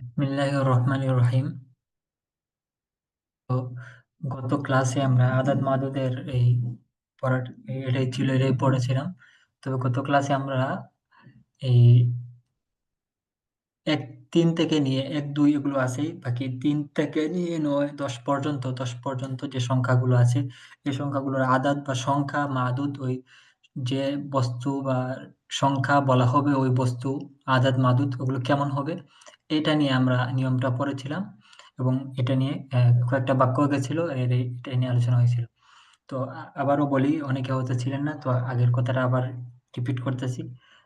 বিসমিল্লাহির রহমানির রহিম। তো গত ক্লাসে আমরা আদাদ মাদুদের এই পড়া এটাই পড়েছিলাম। তবে গত ক্লাসে আমরা এই ১, ৩ থেকে নিয়ে ১, ২ এগুলো আছেই। বাকি ৩ থেকে নিয়ে ৯, ১০ পর্যন্ত যে সংখ্যাগুলো আছে, এই সংখ্যাগুলোর আদাদ বা সংখ্যা মাদুদ যে বস্তু বা সংখ্যা বলা হবে ওই বস্তু আদাদ মাদুদ ওগুলো কেমন হবে এটা নিয়ে আমরা নিয়মটা পড়েছিলাম এবং এটা নিয়ে কয়েকটা বাক্য গেছিল এটা নিয়ে আলোচনা হয়েছিল। তো আবারও বলি, অনেকে হয়তো ছিলেন না, তো আগের কথাটা আবার রিপিট করতেছি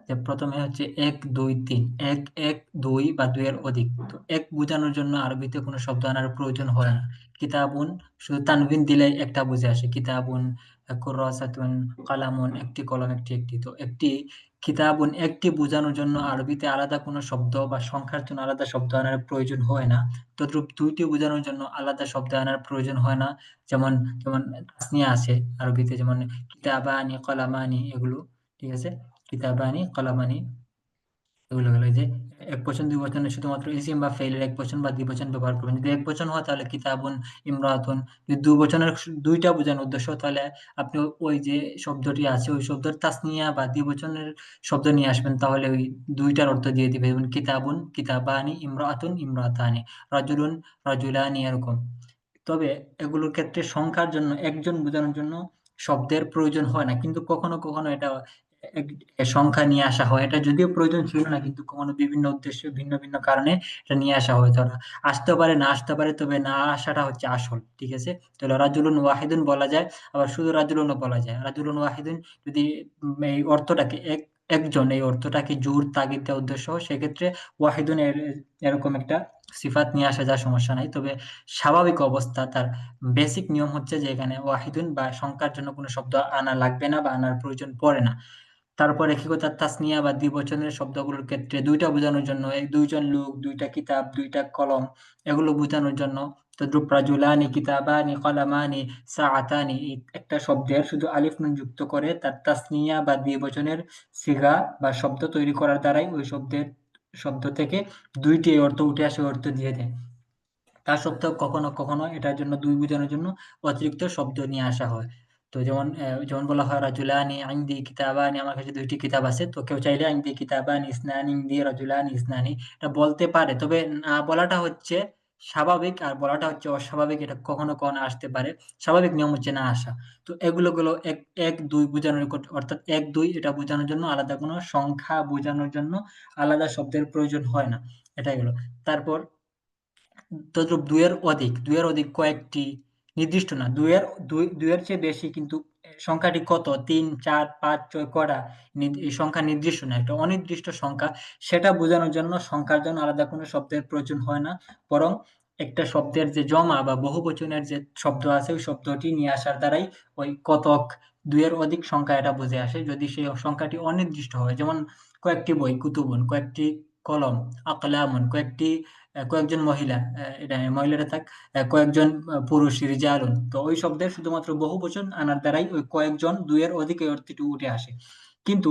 যে প্রথমে হচ্ছে ১, ২, ৩। ১, ১, ২ বা ২ এর অধিক। তো ১ বোঝানোর জন্য আরবিতে কোনো শব্দ আনার প্রয়োজন হয় না। কিতাবুন শুধু তানবিন দিলেই একটা বুঝে আসে। কিতাবুন, কুররাসাতুন, কালামুন, একটি কলম, একটি। তো একটি কিতাবুন একটি বোঝানোর জন্য আরবিতে আলাদা কোনো শব্দ বা সংখ্যার জন্য আলাদা শব্দ আনার প্রয়োজন হয় না। তদ্রূপ ২ টি বোঝানোর জন্য আলাদা শব্দ আনার প্রয়োজন হয় না। যেমন যেমন তাসনিয়া আছে আরবিতে, যেমন কিতাবানি, কলামানি এগুলো। ঠিক আছে? কিতাবানি, কলামানি এগুলো হলো যে একবচন, দ্বিবচনে শুধুমাত্র ইসিম বা ফেইলের একবচন বা দ্বিবচন ব্যবহার করবেন। যদি একবচন হয় তাহলে কিতাবুন, ইমরাতুন। যদি দুবচনের ২ টা বোঝানোর উদ্দেশ্য তাহলে আপনি ওই যে শব্দটি আছে ওই শব্দের তাসনিয়া বা দ্বিবচনের শব্দ নিয়ে আসবেন, তাহলে ওই ২ টার অর্থ দিয়ে দিবে। যেমন কিতাবুন, কিতাবানি, ইমরাতুন, ইমরাতানি, রাজুলুন, রাজুলানি এরকম। তবে এগুলোর ক্ষেত্রে সংখ্যার জন্য একজন বোঝানোর জন্য শব্দের প্রয়োজন হয় না। কিন্তু কখনো এটা এক সংখ্যা নিয়ে আসা হয়। এটা যদিও প্রয়োজন ছিল না, কিন্তু কখনো বিভিন্ন উদ্দেশ্যে ভিন্ন কারণে এটা নিয়ে আসা হয়। ধরা আসতেও পারে, না আসতে পারে, তবে না আসাটা হচ্ছে আসল। ঠিক আছে? তাহলে রাজুলুন ওয়াহিদুন বলা যায়, আবার শুধু রাজুলুনও বলা যায়। রাজুলুন ওয়াহিদুন যদি এই অর্থটাকে একজন, এই অর্থটাকে জোর তাগিদ দেওয়ার উদ্দেশ্য হয়, সেক্ষেত্রে ওয়াহিদুন এরকম একটা সিফাত নিয়ে আসা যায়, সমস্যা নাই। তবে স্বাভাবিক অবস্থা তার বেসিক নিয়ম হচ্ছে যে এখানে ওয়াহিদুন বা সংখ্যার জন্য কোনো শব্দ আনা লাগবে না বা আনার প্রয়োজন পড়ে না। তারপরে কি কথা, তাসনিয়া বা দ্বিবচনের শব্দগুলোর ক্ষেত্রে ২ টা বোঝানোর জন্য ২ জন লোক, ২ টা কিতাব, ২ টা কলম এগুলো বোঝানোর জন্য তদ্রুপ রাজুলানি, কিতাবানি, কলামানি, সাআতানি এই একটা শব্দের শুধু আলিফ নুন যুক্ত করে তার তাসনিয়া বা দ্বিবচনের সিগা বা শব্দ তৈরি করার দ্বারাই ওই শব্দ থেকে ২ টি অর্থ উঠে আসে, অর্থ দিয়ে দেয়। তা সত্ত্বেও কখনো এটার জন্য ২ বোঝানোর জন্য অতিরিক্ত শব্দ নিয়ে আসা হয়। তো যেমন বলা হয় রাজুলানি ইনদি কিতাবানি, আমার কাছে ২ টি কিতাব আছে। তো কেউ চাইলে ইনদি কিতাবানি ইসনানি, ইনদি রাজুলানি ইসনানি এটা বলতে পারে। তবে না বলাটা হচ্ছে স্বাভাবিক আর বলাটা হচ্ছে অস্বাভাবিক। এটা কখনো আসতে পারে। স্বাভাবিক নিয়ম হচ্ছে না আসা। তো এগুলো হলো ১, ২ বোঝানোর অর্থাৎ ১, ২ এটা বোঝানোর জন্য আলাদা কোনো সংখ্যা বোঝানোর জন্য আলাদা শব্দের প্রয়োজন হয় না। এটাই হলো। তারপর তদ্রূপ ২ এর অধিক। ২ এর অধিক কয়েকটি, নির্দিষ্ট না। ২ এর চেয়ে বেশি, কিন্তু সংখ্যাটি কত? ৩, ৪, ৫, ৬ কটা? এই সংখ্যা নির্দিষ্ট না। একটা অনির্দিষ্ট সংখ্যা। সেটা বোঝানোর জন্য সংখ্যার জন্য আলাদা কোনো শব্দের প্রয়োজন হয় না। বরং একটা শব্দের যে জমা বা বহুবচনের যে শব্দ আছে ওই শব্দটি নিয়ে আসার দ্বারাই ওই কতক, ২ এর অধিক সংখ্যা এটা বুঝে আসে। যদি সেই সংখ্যাটি অনির্দিষ্ট হয়। যেমন কয়েকটি বই, কুতুবুন, কয়েকটি কলম, আকলামুন, কয়েকজন মহিলা, এটা মহিলারা থাক, কয়েকজন পুরুষ, রিজালুন। তো ওই শব্দের শুধুমাত্র বহুবচন আনার দ্বারাই ওই কয়েকজন, ২ এর অধিক এই অর্থটি উঠে আসে। কিন্তু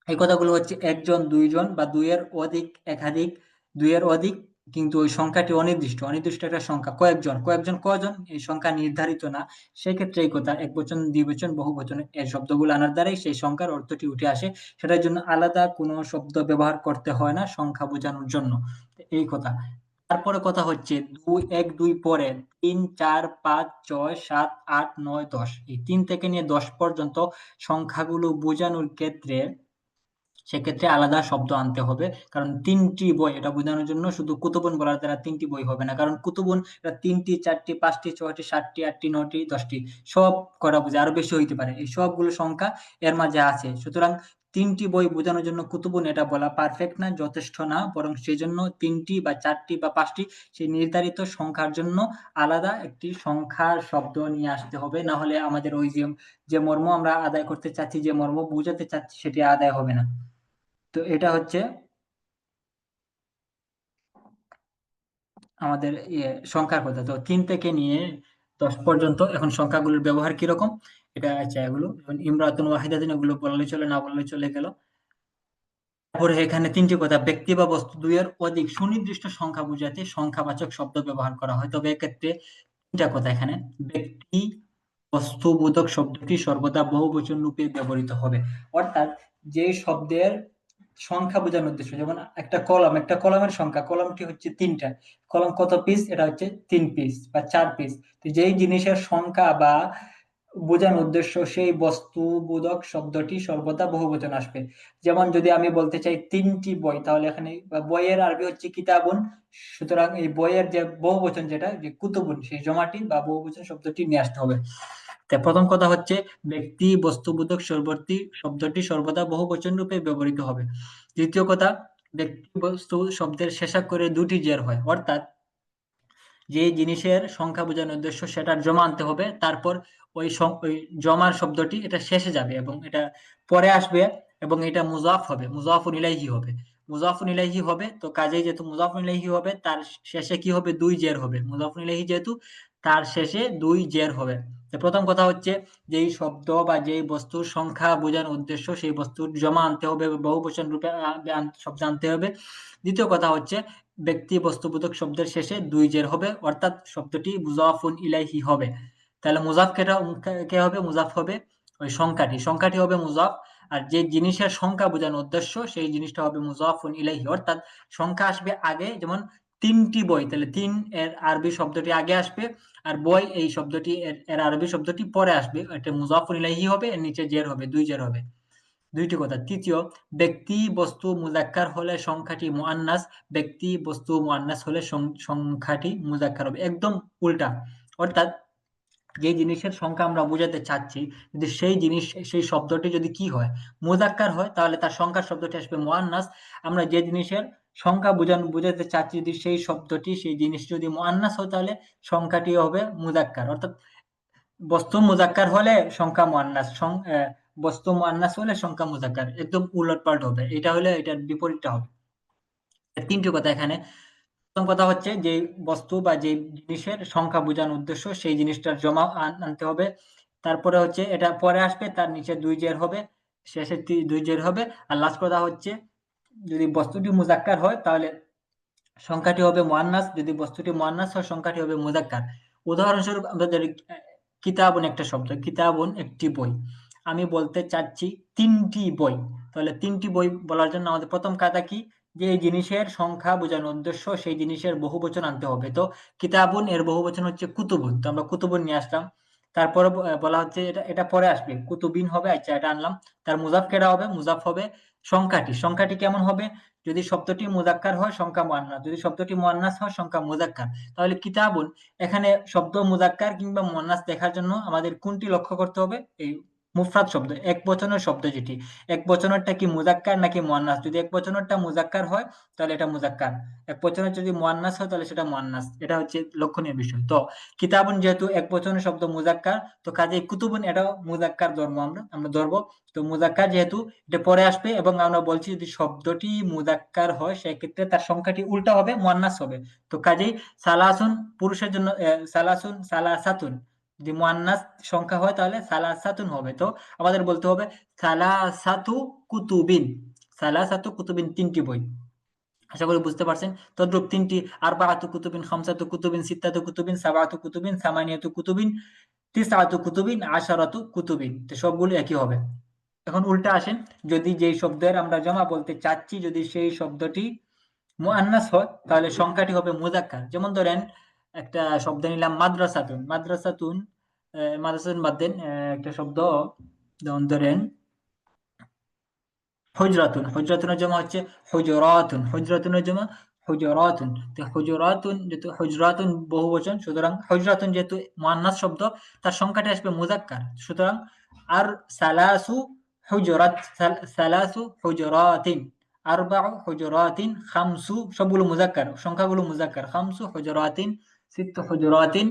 এই কথাগুলো হচ্ছে ১ জন, ২ জন বা ২ এর অধিক, একাধিক, ২ এর অধিক, কিন্তু ওই সংখ্যাটি অনির্দিষ্ট। অনির্দিষ্ট একটা সংখ্যা। কয়েকজন কজন? এই সংখ্যা নির্ধারিত না। সেক্ষেত্রে এই কথা একবচন, দ্বিবচন, বহুবচন এই শব্দগুলো আনার দ্বারাই সেই সংখ্যার অর্থটি উঠে আসে। সেটার জন্য আলাদা কোনো শব্দ ব্যবহার করতে হয় না সংখ্যা বোঝানোর জন্য। এই কথা। তারপরে কথা হচ্ছে ১, ২ পরে ৩, ৪, ৫, ৬, ৭, ৮, ৯, ১০ এই ৩ থেকে নিয়ে ১০ পর্যন্ত সংখ্যাগুলো বোঝানোর ক্ষেত্রে সেক্ষেত্রে আলাদা শব্দ আনতে হবে। কারণ ৩ টি বই এটা বোঝানোর জন্য শুধু কুতুবুন বলার দ্বারা ৩ টি বই হবে না। কারণ কুতুবুন এটা ৩ টি, ৪ টি, ৫ টি, ৬ টি, ৭ টি, ৮ টি, ৯ টি, ১০ টি সব কটা বোঝায়। আরো বেশি হইতে পারে। এই সবগুলো সংখ্যা এর মাঝে আছে। সুতরাং ৩ টি বই বোঝানোর জন্য কুতুবুন এটা বলা পারফেক্ট না, যথেষ্ট না। বরং সেজন্য ৩ টি বা ৪ টি বা ৫ টি সেই নির্ধারিত সংখ্যার জন্য আলাদা একটি সংখ্যার শব্দ নিয়ে আসতে হবে। না হলে আমাদের ওই যে মর্ম আমরা আদায় করতে চাচ্ছি, যে মর্ম বোঝাতে চাচ্ছি সেটি আদায় হবে না। তো এটা হচ্ছে আমাদের সংখ্যার কথা। তো ৩ থেকে নিয়ে ১০ পর্যন্ত এখন সংখ্যাগুলোর ব্যবহার কিরকম? এটা আচ্ছা, এগুলো যেমন ইমরাতুন ওয়াহিদাতুন এগুলো বললেই চলে, না বললেই চলে গেল। তারপরে এখানে ৩ টি কথা, ব্যক্তি বা বস্তু ২ এর অধিক সুনির্দিষ্ট সংখ্যা বোঝাতে সংখ্যাবাচক শব্দ ব্যবহার করা হয়। তবে এক্ষেত্রে ৩ টা কথা এখানে। ব্যক্তি বস্তুবোধক শব্দটি সর্বদা বহুবচন রূপে ব্যবহৃত হবে। অর্থাৎ যে শব্দের সংখ্যা বোঝানোর উদ্দেশ্য, যেমন একটা কলমের সংখ্যা, কলমটি হচ্ছে ৩ টা। কলম কত পিস? এটা হচ্ছে ৩ পিস বা ৪ পিস। তো যেই জিনিসের সংখ্যা বা বোঝানোর উদ্দেশ্য, সেই বস্তুবোধক শব্দটি সর্বদা বহুবচন আসবে। যেমন যদি আমি বলতে চাই ৩ টি বই, তাহলে এখানে বইয়ের আরবি হচ্ছে কিতাবুন। সুতরাং এই বইয়ের যে বহুবচন যেটা যে কুতুবুন, সেই জমাটি বা বহুবচন শব্দটি নিয়ে আসতে হবে। তাই প্রথম কথা হচ্ছে ব্যক্তি বস্তুবোধক শব্দটি সর্বদা বহুবচন রূপে ব্যবহৃত হবে। দ্বিতীয় কথা, ব্যক্তি বস্তু শব্দের শেষাক্ষরে ২ টি জের হয়। অর্থাৎ যে জিনিসের সংখ্যা বোঝানোর উদ্দেশ্য সেটার জমা আনতে হবে। তারপর ওই জমার শব্দটি এটা শেষে যাবে এবং এটা পরে আসবে এবং এটা মুযাফ হবে, মুযাফুন ইলাইহি হবে। মুযাফুন ইলাইহি হবে, তো কাজেই যেহেতু মুযাফুন ইলাইহি হবে, তার শেষে কি হবে? ২ জের হবে। মুযাফুন ইলাইহি যেহেতু, তার শেষে ২ জের হবে। তো প্রথম কথা হচ্ছে, যেই শব্দ বা যেই বস্তুর সংখ্যা বোঝানোর উদ্দেশ্য সেই বস্তুর জমা আনতে হবে, বহুবচন রূপে শব্দ আনতে হবে। দ্বিতীয় কথা হচ্ছে, ব্যক্তি বস্তুবোধক শব্দের শেষে ২ জের হবে, অর্থাৎ শব্দটি মুযাফুন ইলাইহি হবে। তাহলে মুযাফ কে হবে? মুযাফ হবে ওই সংখ্যাটি হবে মুযাফ। আর যে জিনিসের সংখ্যা বোঝানোর উদ্দেশ্য সেই জিনিসটা হবে মুযাফুন ইলাইহি। অর্থাৎ সংখ্যা আসবে আগে, যেমন ৩ টি বই, তাহলে ৩ এর আরবি শব্দটি আগে আসবে, আর বই এই শব্দটি এর আরবি শব্দটি পরে আসবে। এটা মুযাফুন ইলাইহি হবে, এর নিচে জের হবে, ২ জের হবে। ২ টি কথা। তৃতীয়, ব্যক্তি বস্তু মুযাক্কার হলে সংখ্যাটি মুআন্নাস, ব্যক্তি বস্তু মুআন্নাস হলে সংখ্যাটি মুযাক্কার হবে। একদম উল্টা। অর্থাৎ যে জিনিসের সংখ্যা আমরা বোঝাতে চাচ্ছি, যদি সেই শব্দটি যদি কি হয়? মুযাক্কার হয়, তাহলে তার সংখ্যার শব্দটি আসবে মুআন্নাস। আমরা যে জিনিসের সংখ্যা বোঝাতে চাচ্ছি, যদি সেই জিনিস যদি মুআন্নাস হয়, তাহলে সংখ্যাটি হবে মুযাক্কার। অর্থাৎ বস্তু মুযাক্কার হলে সংখ্যা মুআন্নাস, বস্তু মুআন্নাস হলে সংখ্যা মুযাক্কার। একদম উলটপালট হবে। এটা হলে এটার বিপরীতটা হবে। ৩ টি কথা এখানে। প্রথম কথা হচ্ছে, যে বস্তু বা যে জিনিসের সংখ্যা বোঝানোর উদ্দেশ্য সেই জিনিসটার জমা আনতে হবে। তারপরে হচ্ছে এটা পরে আসবে, তার নিচে ২ জের হবে, শেষে ২ জের হবে। আর লাস্ট কথা হচ্ছে, যদি বস্তুটি মুযাক্কার হয় তাহলে সংখ্যাটি হবে মুআন্নাস, যদি বস্তুটি মুআন্নাস হয় সংখ্যাটি হবে মুযাক্কার। উদাহরণস্বরূপ আমরা ধরি কিতাবুন একটা শব্দ, কিতাবুন একটি বই। আমি বলতে চাচ্ছি ৩ টি বই। তাহলে ৩ টি বই বলার জন্য আমাদের প্রথম কাজটা কি? যে এই জিনিসের সংখ্যা বোঝানোর উদ্দেশ্য সেই জিনিসের বহুবচন আনতে হবে। তো কিতাবুন এর বহুবচন হচ্ছে কুতুবুন। তো আমরা কুতুবুন নিয়ে আসলাম। তারপরে বলা হচ্ছে এটা পরে আসবে। কুতুবিন হবে, আচ্ছা এটা আনলাম। তার মুযাফ কেডা হবে? মুযাফ হবে সংখ্যাটি। সংখ্যাটি কেমন হবে? যদি শব্দটি মুযাক্কার হয় সংখ্যা মুআন্নাস, যদি শব্দটি মুআন্নাস হয় সংখ্যা মুযাক্কার। তাহলে কিতাবুন, এখানে শব্দ মুযাক্কার কিংবা মুআন্নাস দেখার জন্য আমাদের কোনটি লক্ষ্য করতে হবে? এই মুফরাদ শব্দ, একবচনের শব্দ যেটি। একবচনেরটা কি মুযাক্কার নাকি মুআন্নাস? যদি একবচনেরটা মুযাক্কার হয় তাহলে এটা মুযাক্কার। একবচনের যদি মুআন্নাস হয় তাহলে সেটা মুআন্নাস। এটা হচ্ছে লক্ষণীয় বিষয়। তো কিতাবুন যেহেতু একবচনের শব্দ মুযাক্কার, তো কাজেই কুতুবুন এটাও মুযাক্কার ধরবো আমরা ধরবো। তো মুযাক্কার যেহেতু, এটা পরে আসবে এবং আমরা বলছি যদি শব্দটি মুযাক্কার হয় সেক্ষেত্রে তার সংখ্যাটি উল্টা হবে, মুআন্নাস হবে। তো কাজেই সালাসুন পুরুষের জন্য, সালাসাতুন যদি মুআন্নাস সংখ্যা হয় তাহলে সালাসাতুন হবে। তো আমাদের বলতে হবে সালাসাতু কুতুবিন, সালাসাতু কুতুবিন ৩ টি বই। আশা করি বুঝতে পারছেন। তদ্রূপ ৩ টি, আরবাআতু কুতুবিন, খামসাতু কুতুবিন, সিত্তাতু কুতুবিন, সাবআতু কুতুবিন, সামানিয়াতু কুতুবিন, তিসআতু কুতুবিন, আশারাতু কুতুবিন। তো সবগুলো একই হবে। এখন উল্টা আসেন, যদি যেই শব্দের আমরা জমা বলতে চাচ্ছি যদি সেই শব্দটি মুআন্নাস হয় তাহলে সংখ্যাটি হবে মুযাক্কার। যেমন ধরেন একটা শব্দ নিলাম মাদ্রাসাতুন। মাদ্রাসাতুন বাদ দেন, একটা শব্দ যেমন ধরেন হুজরাতুন। হুজরাতুনের জমা হচ্ছে হুজুরাতুন। হুজরাতুনের জমা হুজুরাতুন। তো হুজুরাতুন যেহেতু হুজরাতুন বহুবচন, সুতরাং হুজরাতুন যেহেতু মুআন্নাস শব্দ, তার সংখ্যাটি আসবে মুযাক্কার। সুতরাং আর সালাসু হুজরাত, সালাসু হুজরাতিন, আরবাউ হুজরাতিন, খামসু, সবগুলো মুযাক্কার, সংখ্যাগুলো মুযাক্কার। খামসু হুজরাতিন, সিত্তু হুজরাতিন,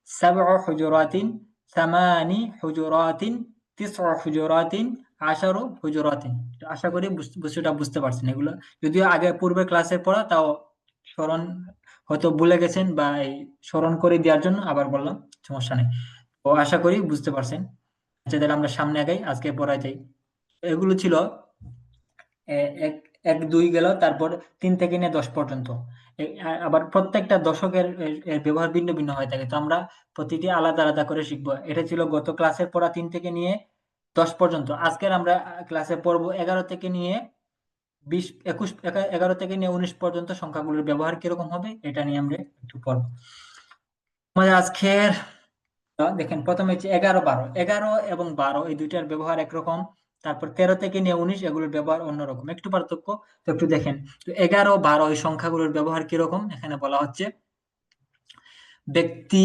সাবউ হুজরাতিন, সামানি হুজরাতিন, তিসউ হুজরাতিন, আশারু হুজুরাতিন। তো আশা করি বিষয়টা বুঝতে পারছেন। এগুলো যদিও আগে পূর্বের ক্লাসে পড়া, তাও স্মরণ হয়তো ভুলে গেছেন, বা এই স্মরণ করে দেওয়ার জন্য আবার বললাম, সমস্যা নেই। তো আশা করি বুঝতে পারছেন। আচ্ছা তাহলে আমরা সামনে আগাই, আজকে পড়ায় যাই। এগুলো ছিল এক এক দুই গেল, তারপর 3 থেকে নিয়ে 10 পর্যন্ত। আবার প্রত্যেকটা দশকের এর ব্যবহার ভিন্ন ভিন্ন হয়ে থাকে। তো আমরা প্রতিটি আলাদা আলাদা করে শিখবো। এটা ছিল গত ক্লাসের পড়া 3 থেকে নিয়ে 10 পর্যন্ত। আজকের আমরা ক্লাসে পড়বো 11 থেকে নিয়ে 20, 21, 11 থেকে নিয়ে 19 পর্যন্ত সংখ্যাগুলোর ব্যবহার কিরকম হবে এটা নিয়ে আমরা একটু পড়বো। আমাদের আজকের দেখেন, প্রথমে হচ্ছে 11, 12। 11 এবং 12 এই দুইটার ব্যবহার একরকম। তারপর 13 থেকে নিয়ে 19 এগুলোর ব্যবহার অন্যরকম, একটু পার্থক্য। তো একটু দেখেন, তো 11, 12 এই সংখ্যাগুলোর ব্যবহার কিরকম এখানে বলা হচ্ছে। ব্যক্তি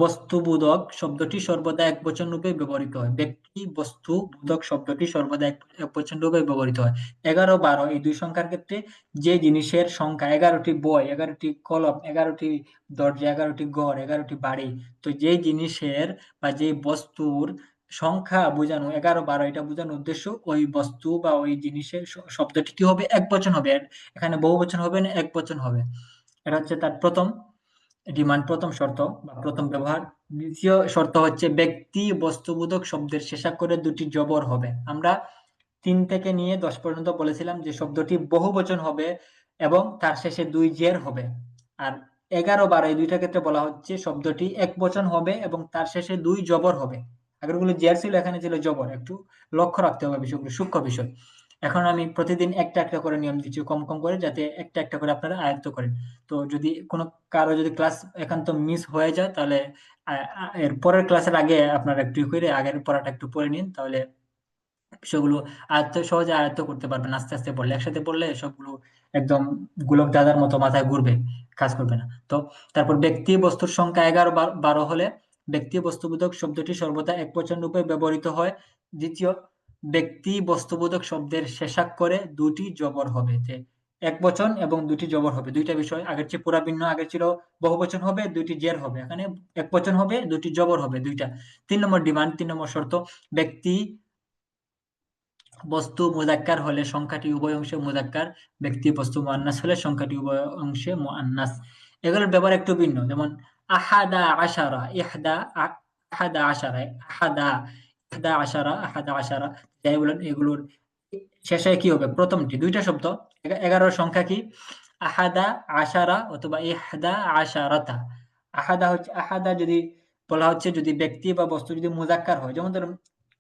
বস্তুবোধক শব্দটি সর্বদা একবচন রূপে ব্যবহৃত হয়। ব্যক্তি বস্তুবোধক শব্দটি সর্বদা একবচন রূপে ব্যবহৃত হয়। 11, 12 এই দুই সংখ্যার ক্ষেত্রে যে জিনিসের সংখ্যা, 11টি বই, 11টি কলম, 11টি দরজা, 11টি ঘর, 11টি বাড়ি, তো যে জিনিসের বা যে বস্তুর সংখ্যা বোঝানো 11, 12 এটা বোঝানোর উদ্দেশ্য ওই বস্তু বা ওই জিনিসের শব্দটি কি হবে, একবচন হবে। এখানে বহুবচন হবে না, একবচন হবে। এটা হচ্ছে তার প্রথম ডিমান্ড, প্রথম শর্ত বা প্রথম ব্যবহার। দ্বিতীয় শর্ত হচ্ছে ব্যক্তি বস্তুবোধক শব্দের শেষাক্ষরে দুটি জবর হবে। আমরা 3 থেকে নিয়ে 10 পর্যন্ত বলেছিলাম যে শব্দটি বহুবচন হবে এবং তার শেষে 2 জের হবে। আর 11, 12 এই দুইটা ক্ষেত্রে বলা হচ্ছে শব্দটি একবচন হবে এবং তার শেষে 2 জবর হবে। আগেরগুলো জের ছিল, এখানে ছিল জবর। একটু লক্ষ্য রাখতে হবে বিষয়গুলো, সূক্ষ্ম বিষয়। এখন আমি প্রতিদিন একটা একটা করে নিয়ম দিচ্ছি, কম কম করে, যাতে একটা একটা করে আপনারা আয়ত্ত করেন। তো যদি কোনো কারো যদি ক্লাস একান্ত মিস হয়ে যায়, তাহলে এর পরের ক্লাসের আগে আপনারা একটু করে আগের পড়াটা একটু পড়ে নিন, তাহলে বিষয়গুলো সহজে আয়ত্ত করতে পারবেন। আস্তে আস্তে পড়লে, একসাথে পড়লে সবগুলো একদম গোলক দাদার মতো মাথায় ঘুরবে, কাজ করবে না। তো তারপর ব্যক্তি বস্তুর সংখ্যা 11, 12 হলে ব্যক্তি বস্তুবোধক শব্দটি সর্বদা একবচন রূপে ব্যবহৃত হয়। দ্বিতীয়, ব্যক্তি বস্তুবোধক শব্দের শেষাক্ষরে দুটি জবর হবে। একবচন এবং দুটি জবর হবে, দুইটা বিষয়। আগের চেয়ে পুরা ভিন্ন। আগের ছিল বহুবচন হবে, দুইটি জের হবে, এখানে একবচন হবে, দুটি জবর হবে, দুইটা। 3 নম্বর ডিমান্ড, 3 নম্বর শর্ত, ব্যক্তি বস্তু মুযাক্কার হলে সংখ্যাটি উভয় অংশে মুযাক্কার, ব্যক্তি বস্তু মুয়ান্নাস হলে সংখ্যাটি উভয় অংশে মুয়ান্নাস। এগুলোর ব্যাপার একটু ভিন্ন। যেমন আহাদা আশারা, আহাদা আশারা, আহাদা, ইহদা আশারা, আহাদা আশারা, যাই বলেন, এগুলোর শেষে কি হবে, প্রথমটি দুইটা শব্দ। 11 সংখ্যা কি, আহাদা আশারা অথবা ইহদা আশারাতা। আহাদা হচ্ছে, আহাদা যদি বলা হচ্ছে যদি ব্যক্তি বা বস্তু যদি মুযাক্কার হয়, যেমন ধরুন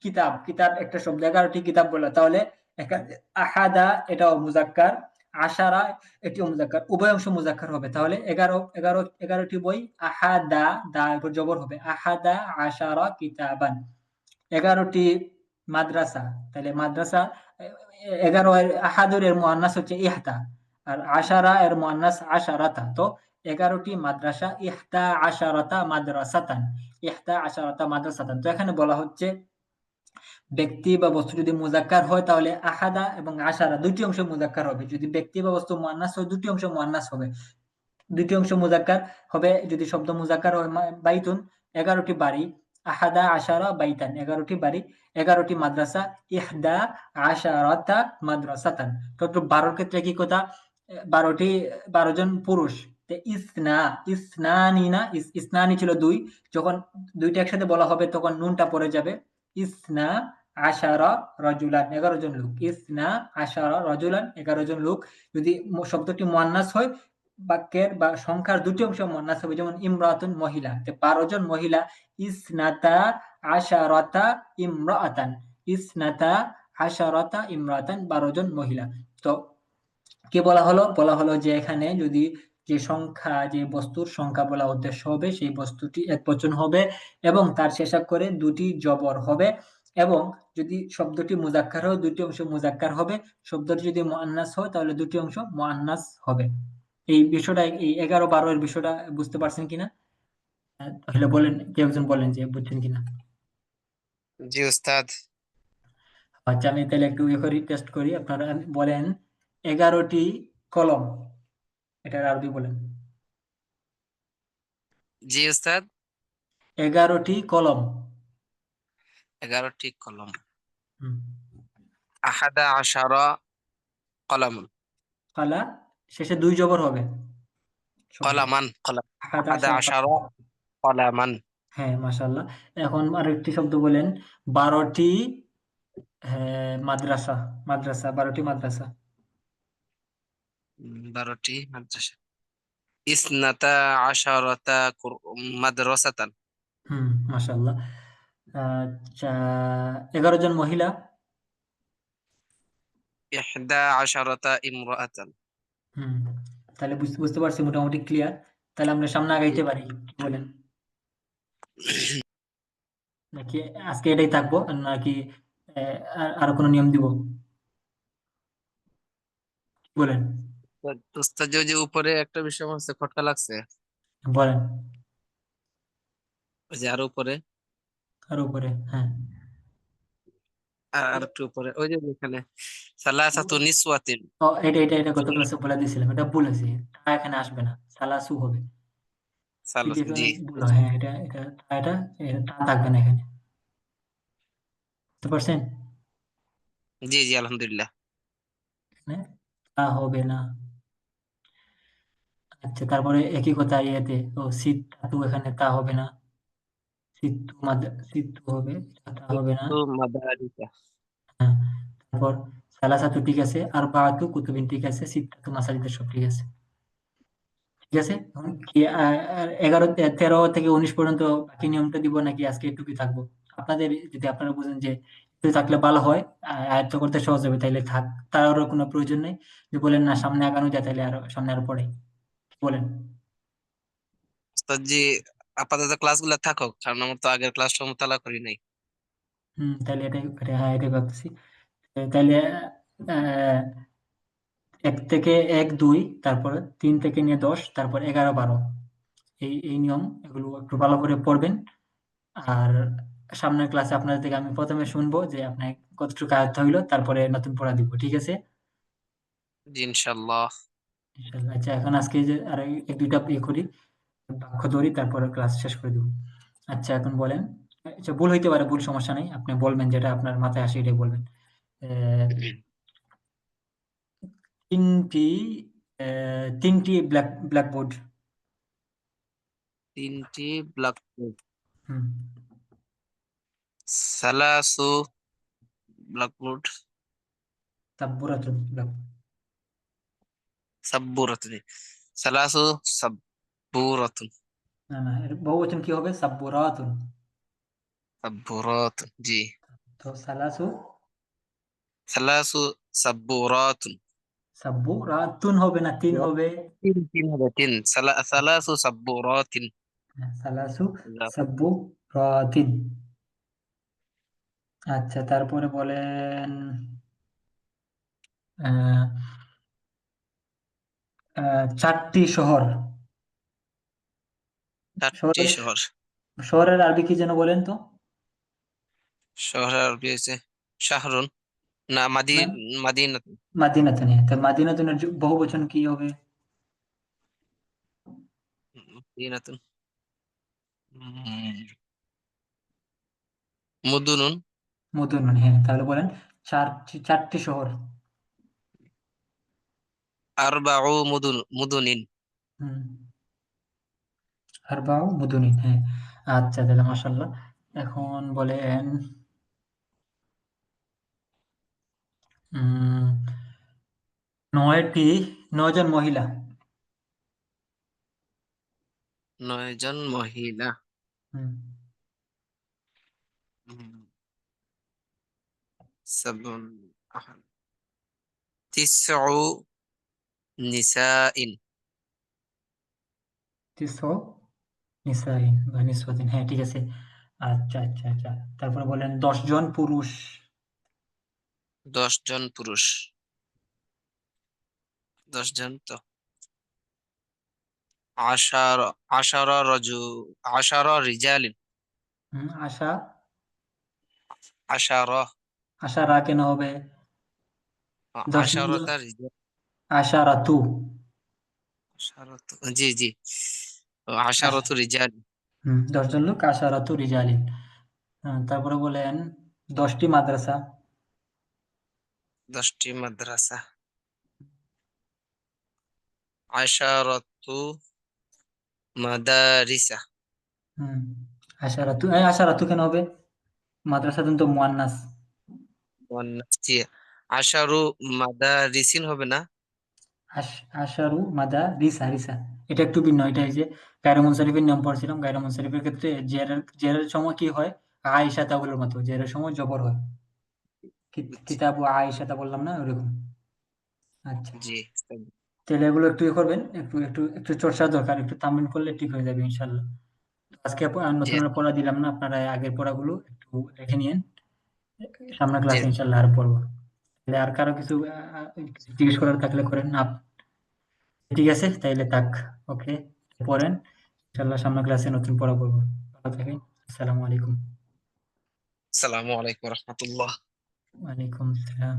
কিতাব, কিতাব একটা শব্দ, 11টি কিতাব বলা, তাহলে আহাদা এটাও মুযাক্কার, আশারা এটিও মুযাক্কার, উভয় অংশ মুযাক্কার হবে। তাহলে 11টি বই, আহাদা, দা এর উপর জবর হবে, আহাদা আশারা কিতাবান। 11টি মাদ্রাসা, তাহলে মাদ্রাসা, 11 এর আহাদুর এর মুয়ান্নাস হচ্ছে ইহদা, আর আশারা এর মুয়ান্নাস আশারাতা। তো 11টি মাদ্রাসা, ইহদা আশারাতা মাদ্রাসাতান, ইহদা আশারাতা মাদ্রাসাতান। তো এখানে বলা হচ্ছে ব্যক্তি বা বস্তু যদি মুযাক্কার হয় তাহলে আহাদা এবং আশারা দুটি অংশ মুযাক্কার হবে। যদি ব্যক্তি বা বস্তু মুয়ান্নাস হয়, দুটি অংশ মুয়ান্নাস হবে। দুটি অংশ মুযাক্কার হবে যদি শব্দ মুযাক্কার হয়। বাইতুন 11টি বাড়ি, আহাদা আশারা বাইতান 11টি বাড়ি, 11টি মাদ্রাসা, ইহদা আশারাতা মাদ্রাসাতান। তো 12 ক্ষেত্রে কি কথা, 12টি, 12 জন পুরুষ। ইসনা, ইসনানি না, ইসনানি ছিল দুই, যখন দুইটা একসাথে বলা হবে তখন নুনটা পড়ে যাবে। ইসনা আশারা রাজুলান 11 জন লোক, ইসনা আশারা রাজুলান 11 জন লোক। যদি শব্দটি মুয়ান্নাস হয়, বাক্যের বা সংখ্যার দুটি অংশ মুয়ান্নাস হবে, যেমন ইমরাতুন মহিলা, 12 জন মহিলা, ইসনাতা আশারাতা ইমরাআতান, ইসনাতা আশারাতা ইমরাআতান 12 জন মহিলা। তো কি বলা হলো, বলা হলো যে এখানে যদি যে সংখ্যা, যে বস্তুর সংখ্যা বলা উদ্দেশ্য হবে, সেই বস্তুটি একবচন হবে এবং তার শেষাক্ষরে দুটি জবর হবে, এবং যদি শব্দটি মুযাক্কার হয় দুটি অংশ মুযাক্কার হবে, শব্দটি যদি মুআন্নাস হয় তাহলে দুটি অংশ মুআন্নাস হবে। এই বিষয়টা, এই 11, 12 এর বিষয়টা বুঝতে পারছেন কিনা? তাহলে বলেন, কেউ একজন বলেন যে বুঝছেন কিনা। জি উস্তাদ। আচ্ছা, আমি তাহলে একটু ইয়ে করি, টেস্ট করি। আপনারা বলেন 11টি কলম, এটার আরবি বলেন। জি উস্তাদ। 11টি কলম। 11টি কলম। হুম। আহাদা আশারা কলামুন। কালা, শেষে 2 জবর হবে শব্দ। কলামান, আহাদ আহাদা আশারা আশারা কলামান। হ্যাঁ, মাশাআল্লাহ। এখন আরেকটি শব্দ বলেন, 12টি, হ্যাঁ, মাদ্রাসা, মাদ্রাসা, 12টি মাদ্রাসা। 12টি মাদ্রাসা। ইসনাতা আশারাতা মাদ্রাসাতান। মাশাআল্লাহ। আচ্ছা, 11 জন মহিলা। ইহদা আশারাতা ইমরাআতান। হুম তাহলে বুঝতে বুঝতে পারছি, মোটামুটি ক্লিয়ার। তাহলে আমরা সামনে আগাইতে পারি, কি বলেন? নাকি আজকে এটাই থাকবো, নাকি আরো কোনো নিয়ম দিব, কি বলেন? উস্তাদ যে ওই যে উপরে একটা বিষয় আমার কাছে খটকা লাগছে। বলেন। ওই যে আরো উপরে, আরো উপরে, হ্যাঁ। আর একটু উপরে ওই যে এখানে সালাসাতু নিসওয়াতিন। ও, এটা গত ক্লাসে বলে দিয়েছিলাম, এটা ভুল আছে। তা এখানে আসবে না, সালাসু হবে। সালাস পিডিএফ জি। ভুল হয়, হ্যাঁ। এটা তা থাকবে না এখানে, বুঝতে পারছেন? জি জি আলহামদুলিল্লাহ। এখানে তা হবে না। আচ্ছা, তারপরে একই কথা ইয়েতে, ও সিট ধাতু, এখানে তা হবে না। সিত্তু হবে, এটা তা হবে না। তো মাদারিকা। হ্যাঁ। তারপর সালাসাতু ঠিক আছে, আর বাহাতু কুতুবিন ঠিক আছে, সিত্তাতু মাসাজিদের সব ঠিক আছে। ঠিক আছে? এখন কি 11, 13 থেকে 19 পর্যন্ত বাকি নিয়মটা দিব, নাকি আজকে এটুকুই থাকবো? আপনাদের, যদি আপনারা বুঝেন যে একটু থাকলে ভালো হয়, আয়ত্ত করতে সহজ হবে, তাইলে থাক। তারও কোনো প্রয়োজন নেই। যদি বলেন না সামনে আগানো যায়, তাহলে আরো সামনে আরো পড়াই। কি বলেন? উস্তাদ জি আপাতত ক্লাসগুলো থাকুক, কারণ আমার তো আগের ক্লাসটা মোতালা করি নাই। তাইলে হ্যাঁ, এটাই ভাবতেছি। তাইলে আহ 1 থেকে 1, 2, তারপরে 3 থেকে নিয়ে 10, তারপর 11, 12। এই নিয়ম, এগুলো একটু ভালো করে পড়বেন। আর সামনের ক্লাসে আপনাদের থেকে আমি ১ম এ শুনবো যে আপনার কতটুকু আয়ত্ত হইলো, তারপরে নতুন পড়া দিব। ঠিক আছে? জি ইনশাল্লাহ। ইনশাআল্লাহ। আচ্ছা, এখন আজকে যে আর ১-২ টা করি, বাক্য ধরি, তারপরে ক্লাস শেষ করে দিব। আচ্ছা, এখন বলেন। আচ্ছা, ভুল হইতে পারে, ভুল সমস্যা নাই। আপনি বলবেন, যেটা আপনার মাথায় আসে এটাই বলবেন। অ্যা ৩ টি ৩ টি ব্ল্যাকবোর্ড। 3টি ব্ল্যাকবোর্ড। হুম, সালাসু ব্ল্যাকবোর্ড। সাব্বুরাতুন সাব্বুরাতুন। সালাসু সাব্বুরাতুন। না, না, এর বহুবচন কি হবে? সাব্বুরাতুন। সাব্বুরাতুন জি। তো সালাসু সালাসু সাব্বুরাতুন। সাব্বুরাতুন হবে না, ৩ হবে। তিন তিন হবে তিন। সালাসু সাব্বুরাতিন। হ্যাঁ, সালাসু সাব্বুরাতিন। আচ্ছা, তারপরে বলেন আ আ ৪ টি শহর। 4টি শহরের শহর। শহরের আরবি কি যেন বলেন তো? শহরের আরবি হচ্ছে শাহরুন, না না, মাদিনা। মাদিনাতুন। তো মাদিনাতুনের বহুবচন কি হবে? মাদিনাতুন। উম, মুদুনুন। মুদুনুন। হ্যাঁ, তাহলে বলেন ৪ টি শহর। আরবাউ মুদুনিন। হুম, আরবাউ মুদুনিন। হ্যাঁ। আচ্ছা, তাহলে মাশাআল্লাহ। এখন বলেন উম ৯ জন মহিলা। 9 জন মহিলা। হুম, উম, সাবুন তিসউ নিসাইন। তিসউ নিসাইন বা নিসওয়াতিন। হ্যাঁ, ঠিক আছে। আচ্ছা, আচ্ছা, আচ্ছা। তারপরে বলেন ১০ জন পুরুষ। 10 জন পুরুষ। 10 জন তো আশার আশারা রজু আশারা রিজালিন। আশা, আশারা আশারা কেন হবে? ১০ জন আশারাতা রিজাল। আশারাতু। আশারাতু জি জি। আশ আশারাতু রিজাল। ১০ জন লোক আশারাতু রিজালিন। তারপরে বলেন ১০ টি মাদ্রাসা। 10টি মাদ্রাসা। আশারাতু মাদারিসা। হুম, আশারাতু কেন হবে? মাদ্রাসাতুন তো মুয়ান্নাস। জি। আশারু মাদারিসিন হবে না। আশারু মাদা রিসা রিসা। এটা একটু ভিন্ন। এটা এই যে গায়রু মুনসারিফের নিয়ম পড়ছিলাম। গায়রু মুনসারিফের ক্ষেত্রে জেরের সময় কি হয়? আয়েশা তাগুলোর মতো। জেরের সময় জবর হয়। বুঝছি। কিতাবু আয়েশা তা বললাম না? ওরকম। আচ্ছা। জি। তাহলে এগুলো একটু করবেন। একটু চর্চা দরকার। একটু তামরিন করলে ঠিক হয়ে যাবে ইনশাআল্লাহ। আজকে আর জি। নতুন করে পড়া দিলাম না। আপনারা আগের পড়াগুলো একটু দেখে নিয়েন। সামনের জি। ক্লাসে ইনশাআল্লাহ আর পড়বো। তাহলে আর কারো কিছু জিজ্ঞেস করার থাকলে করেন। না, ঠিক আছে? তাইলে থাক। ওকে। পড়েন। ইনশাআল্লাহ সামনের ক্লাসে নতুন পড়া পড়বো। ভালো থাকেন। আসসালামু আলাইকুম। আসসালামু আলাইকুম রহমতুল্লাহ। ওয়ালাইকুম আসসালাম।